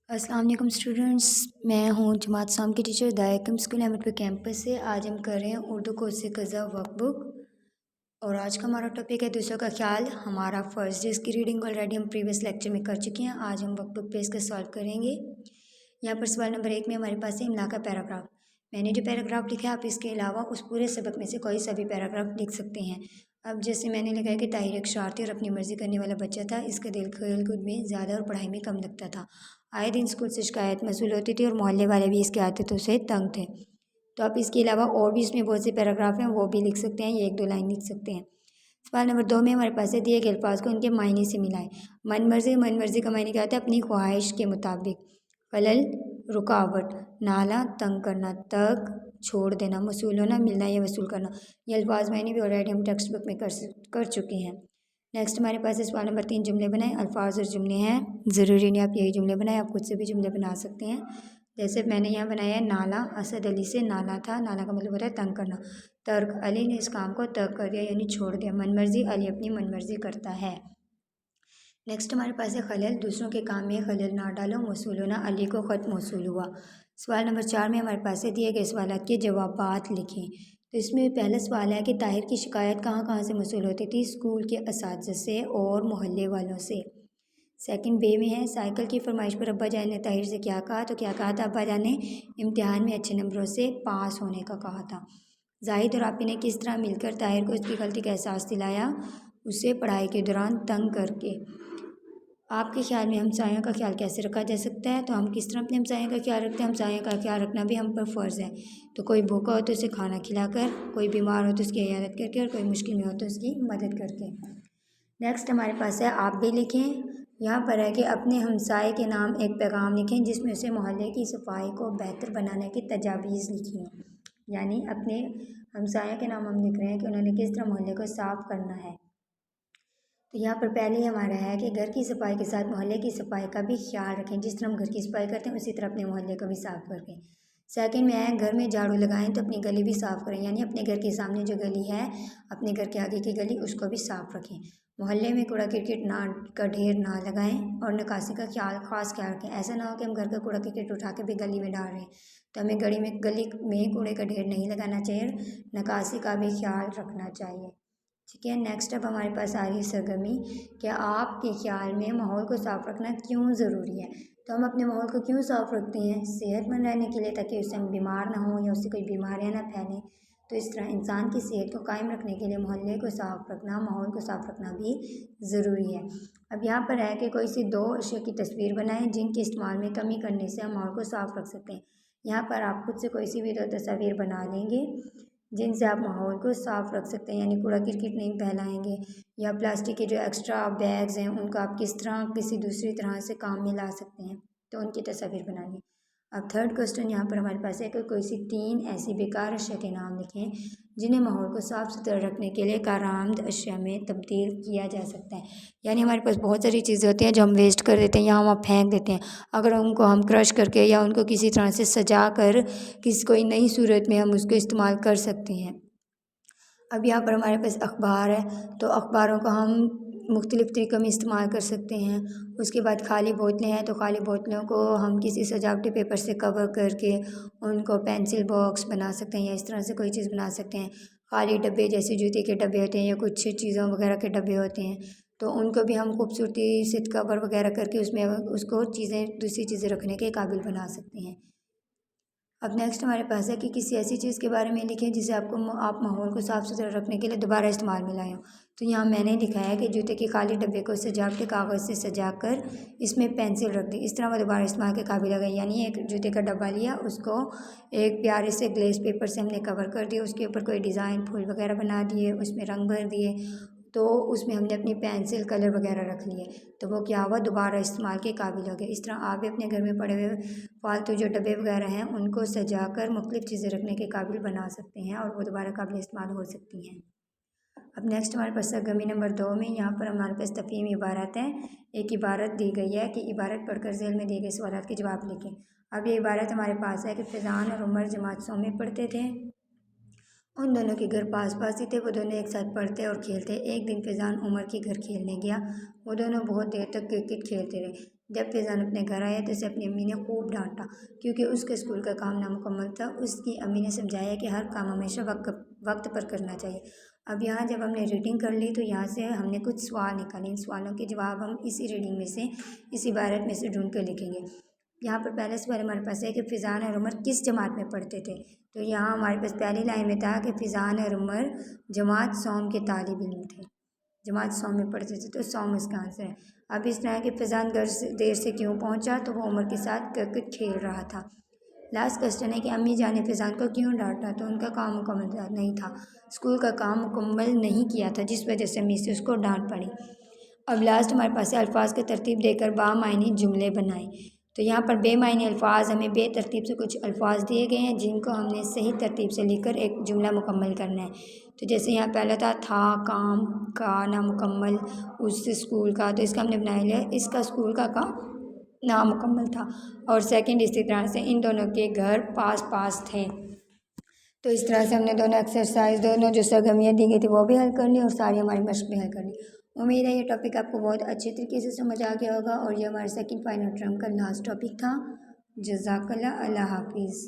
अस्सलाम वालेकुम स्टूडेंट्स। मैं हूँ जमात साम की टीचर दायकम स्कूल अहमदपुर कैंपस से। आज हम कर रहे हैं उर्दू कोर्स से कज़ा वर्कबुक और आज का हमारा टॉपिक है दूसरों का ख्याल हमारा फ़र्ज़। जिसकी रीडिंग ऑलरेडी हम प्रीवियस लेक्चर में कर चुके हैं। आज हम वर्कबुक पे इसका सॉल्व करेंगे। यहाँ पर सवाल नंबर 1 में हमारे पास है इमला का पैराग्राफ। मैंने जो पैराग्राफ लिखा है आप इसके अलावा उस पूरे सबक में से कोई सा भी पैराग्राफ लिख सकते हैं। अब जैसे मैंने लिखा है कि ताहिर एक शरारती और अपनी मर्ज़ी करने वाला बच्चा था। इसका दिल खेल कूद में ज़्यादा और पढ़ाई में कम लगता था। आए दिन स्कूल से शिकायत मौसूल होती थी और मोहल्ले वाले भी इसकी आदतों से तंग थे। तो आप इसके अलावा और भी इसमें बहुत से पैराग्राफ हैं वो भी लिख सकते हैं। ये 1-2 लाइन लिख सकते हैं। सवाल नंबर 2 में हमारे पास है दिए गए अल्फाज को उनके मायने से मिलाएं। मन मर्जी का मायने क्या होता है? अपनी ख्वाहिश के मुताबिक। खलल रुकावट, नाला तंग करना, तक छोड़ देना, वसूल होना मिलना या वसूल करना। ये अल्फाज मायने भी ऑलरेडी हम टेक्स्ट बुक में कर चुके हैं। नेक्स्ट हमारे पास है सवाल नंबर 3 जुमले बनाएं। अल्फाज और जुमले हैं, ज़रूरी नहीं आप यही जुमले बनाएं, आप खुद से भी जुमले बना सकते हैं। जैसे मैंने यहाँ बनाया है नाला, असद अली से नाला था। नाला का मतलब होता है तंग करना। तर्क, अली ने इस काम को तर्क कर दिया यानी छोड़ दिया। मनमर्जी, अली अपनी मनमर्जी करता है। नेक्स्ट हमारे पास है खलल, दूसरों के काम में खलल ना डालो। मौसूल होना, अली को ख़त मौसूल हुआ। सवाल नंबर 4 में हमारे पास है दिए गए सवालात के जवाबात लिखें। तो इसमें पहला सवाल है कि ताहिर की शिकायत कहाँ कहाँ से मौसूल होती थी? स्कूल के असातिज़ा से और मोहल्ले वालों से। सेकंड बे में है साइकिल की फरमाइश पर अब्बा जान ने ताहिर से क्या कहा? तो क्या कहा था अब्बा जान ने? इम्तिहान में अच्छे नंबरों से पास होने का कहा था। जाहिद और आपी ने किस तरह मिलकर ताहिर को उसकी गलती का एहसास दिलाया? उसे पढ़ाई के दौरान तंग करके। आपके ख्याल में हमसायों का ख्याल कैसे रखा जा सकता है? तो हम किस तरह अपने हमसायों का ख्याल रखते हैं? हमसायों का ख्याल रखना भी हम पर फ़र्ज़ है। तो कोई भूखा हो तो उसे खाना खिलाकर, कोई बीमार हो तो उसकी इयादत करके और कोई मुश्किल में हो तो उसकी मदद करके। नेक्स्ट हमारे पास है आप भी लिखें। यहाँ पर है कि अपने हमसाये के नाम एक पैगाम लिखें जिसमें उसे मोहल्ले की सफाई को बेहतर बनाने की तजावीज़ लिखी हैं। यानी अपने हमसाये के नाम हम लिख रहे हैं कि उन्होंने किस तरह मोहल्ले को साफ़ करना है। तो यहाँ पर पहले ही हमारा है कि घर की सफाई के साथ मोहल्ले की सफाई का भी ख्याल रखें। जिस तरह हम घर की सफाई करते हैं उसी तरह अपने मोहल्ले को भी साफ़ करें। सेकंड में है घर में झाड़ू लगाएं तो अपनी गली भी साफ़ करें। यानी अपने घर के सामने जो गली है, अपने घर के आगे की गली, उसको भी साफ़ रखें। मोहल्ले में कूड़ा करकट ना का ढेर ना लगाएं और निकासी का खास ख्याल रखें। ऐसा ना हो कि हम घर का कूड़ा करकट उठा के भी गली में डाल रहे हैं। तो हमें गली में कूड़े का ढेर नहीं लगाना चाहिए, निकासी का भी ख्याल रखना चाहिए। ठीक है। नेक्स्ट अब हमारे पास आ रही है सरगर्मी। क्या आपके ख्याल में माहौल को साफ़ रखना क्यों ज़रूरी है? तो हम अपने माहौल को क्यों साफ़ रखते हैं? सेहतमंद रहने के लिए, ताकि उससे हम बीमार ना हों या उससे कोई बीमारियां ना फैलें। तो इस तरह इंसान की सेहत को कायम रखने के लिए मोहल्ले को साफ़ रखना, माहौल को साफ़ रखना भी ज़रूरी है। अब यहाँ पर है कि कोई सी 2 अशिया की तस्वीर बनाएं जिनके इस्तेमाल में कमी करने से हम माहौल को साफ़ रख सकते हैं। यहाँ पर आप खुद से कोई सी भी 2 तस्वीर बना लेंगे जिनसे आप माहौल को साफ़ रख सकते हैं। यानी कूड़ा करकट नहीं फैलाएंगे या प्लास्टिक के जो एक्स्ट्रा बैग्स हैं उनका आप किस तरह किसी दूसरी तरह से काम में ला सकते हैं, तो उनकी तस्वीर बनाइए। अब थर्ड क्वेश्चन यहाँ पर हमारे पास है कि कोई सी 3 ऐसी बेकार अशिया के नाम लिखें जिन्हें माहौल को साफ़ सुथरा रखने के लिए कारआमद अशिया में तब्दील किया जा सकता है। यानी हमारे पास बहुत सारी चीज़ें होती हैं जो हम वेस्ट कर देते हैं या हम फेंक देते हैं। अगर उनको हम क्रश करके या उनको किसी तरह से सजा कर किसी कोई नई सूरत में हम उसको इस्तेमाल कर सकते हैं। अब यहाँ पर हमारे पास अखबार है, तो अखबारों को हम मुख्तलिफ़ तरीक़ों में इस्तेमाल कर सकते हैं। उसके बाद खाली बोतलें हैं, तो खाली बोतलों को हम किसी सजावटी पेपर से कवर करके उनको पेंसिल बॉक्स बना सकते हैं या इस तरह से कोई चीज़ बना सकते हैं। खाली डब्बे जैसे जूते के डब्बे होते हैं या कुछ चीज़ों वगैरह के डब्बे होते हैं, तो उनको भी हम खूबसूरती से कवर वगैरह करके उसमें उसको दूसरी चीज़ें रखने के काबिल बना सकते हैं। अब नेक्स्ट हमारे पास है कि किसी ऐसी चीज़ के बारे में लिखें जिसे आप माहौल को साफ़ सुथरा रखने के लिए दोबारा इस्तेमाल में लाएं। तो यहाँ मैंने लिखा है कि जूते के खाली डब्बे को सजावटी कागज़ से सजाकर इसमें पेंसिल रख दी, इस तरह वो दोबारा इस्तेमाल के काबिल हो गई। यानी एक जूते का डब्बा लिया, उसको एक प्यारे से ग्लेस पेपर से हमने कवर कर दिया, उसके ऊपर कोई डिज़ाइन फूल वगैरह बना दिए, उसमें रंग भर दिए, तो उसमें हमने अपनी पेंसिल कलर वगैरह रख लिए, तो वो क्या हुआ, दोबारा इस्तेमाल के काबिल हो गया। इस तरह आप भी अपने घर में पड़े हुए फालतू जो डब्बे वगैरह हैं उनको सजाकर मुख्तलिफ़ चीज़ें रखने के काबिल बना सकते हैं और वो दोबारा काबिल इस्तेमाल हो सकती हैं। अब नेक्स्ट हमारे पास सरगर्मी नंबर 2 में यहाँ पर हमारे पास तफ़हीम इबारत है। एक इबारत दी गई है कि इबारत पढ़कर ज़ेल में दिए गए सवालात के जवाब लिखें। अब ये इबारत हमारे पास है कि फैज़ान और उमर जमात 100 में पढ़ते थे। उन दोनों के घर पास पास ही थे, वो दोनों एक साथ पढ़ते और खेलते। एक दिन फैज़ान उमर के घर खेलने गया, वो दोनों बहुत देर तक क्रिकेट खेलते रहे। जब फैज़ान अपने घर आया तो उसे अपनी अम्मी ने खूब डांटा क्योंकि उसके स्कूल का काम नामुकम्मल था। उसकी अम्मी ने समझाया कि हर काम हमेशा वक्त पर करना चाहिए। अब यहाँ जब हमने रीडिंग कर ली तो यहाँ से हमने कुछ सवाल निकाले। इन सवालों के जवाब हम इसी रीडिंग में से, इसी इबारत में से ढूंढ कर लिखेंगे। यहाँ पर पहला सवाल हमारे पास है कि फ़ैज़ान और उमर किस जमात में पढ़ते थे। तो यहाँ हमारे पास पहली लाइन में था कि फ़ैज़ान और उमर जमात सौम के तालिब इल्म थे, जमात सौम में पढ़ते थे, तो सौम इसका आंसर है। अब इस तरह कि फ़ैज़ान घर से देर से क्यों पहुँचा, तो वो उमर के साथ क्रिकेट खेल रहा था। लास्ट क्वेश्चन है कि अम्मी जान ने फ़ैज़ान को क्यों डांटा, तो उनका काम मुकम्मल नहीं था, स्कूल का काम मुकम्मल नहीं किया था, जिस वजह से अम्मी से उसको डांट पड़ी। अब लास्ट हमारे पास है अल्फाज की तरतीब देकर बामायनी जुमले बनाएं। तो यहाँ पर बेमायनी अल्फाज, हमें बेतरतीब से कुछ अल्फाज दिए गए हैं जिनको हमने सही तरतीब से लिखकर एक जुमला मुकम्मल करना है। तो जैसे यहाँ पहला था काम का नामुकम्मल, उस स्कूल का, तो इसका हमने बनाया लिया इसका स्कूल का काम नामुकम्मल था। और सेकंड इसी तरह से इन दोनों के घर पास पास थे। तो इस तरह से हमने दोनों एक्सरसाइज, दोनों जो सरगर्मियाँ दी गई थी वो भी हल कर ली और सारी हमारी मश्क भी हल कर ली। उम्मीद है ये टॉपिक आपको बहुत अच्छी तरीके से समझ आ गया होगा और ये हमारा सेकंड फाइनल टर्म का लास्ट टॉपिक था। जज़ाकल्लाह, अल्लाह हाफिज़।